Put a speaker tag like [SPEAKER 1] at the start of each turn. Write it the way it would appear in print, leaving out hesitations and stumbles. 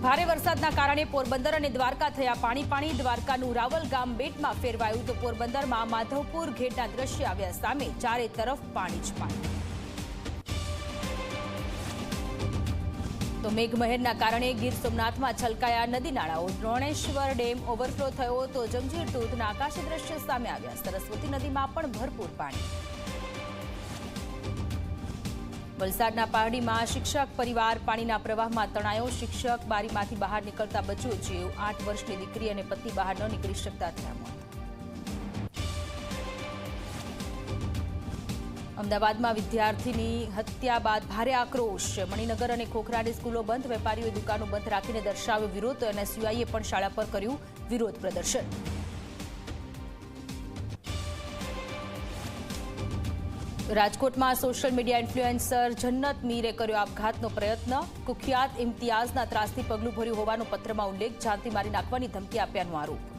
[SPEAKER 1] ભારે વરસાદના કારણે પોરબંદર અને દ્વારકા થયા પાણી. દ્વારકાનું રાવલ ગામ બેટમાં ફેરવાયું તો પોરબંદરમાં માધવપુર ઘેટના દ્રશ્ય આવ્યા સામે. ચારે તરફ પાણી જ પાણી. તો મેઘમહેરના કારણે ગીર સોમનાથમાં છલકાયા નદી નાળાઓ. દ્રોણેશ્વર ડેમ ઓવરફ્લો થયો તો જંજીર ધોધના આકાશી દ્રશ્ય સામે આવ્યા. સરસ્વતી નદીમાં પણ ભરપૂર પાણી. વલસાડના પહાડીમાં શિક્ષક પરિવાર પાણીના પ્રવાહમાં તણાયો. શિક્ષક બારીમાંથી બહાર નીકળતા બચ્યો જીવ. 8 વર્ષની દીકરી અને પતિ બહાર ન નીકળી શકતા થયા મોત. અમદાવાદમાં વિદ્યાર્થીની હત્યા બાદ ભારે આક્રોશ. મણિનગર અને ખોખરાની સ્કૂલો બંધ. વેપારીઓએ દુકાનો બંધ રાખીને દર્શાવ્યો વિરોધ. તો એનએસયુઆઈએ પણ શાળા પર કર્યું વિરોધ પ્રદર્શન. રાજકોટમાં સોશિયલ મીડિયા ઇન્ફ્લુએન્સર જન્નત મીરે કર્યો આપઘાતનો પ્રયત્ન. કુખ્યાત ઇમ્તિયાઝના ત્રાસથી પગલું ભર્યું હોવાનો પત્રમાં ઉલ્લેખ. જાનથી મારી નાખવાની ધમકી આપ્યાનો આરોપ.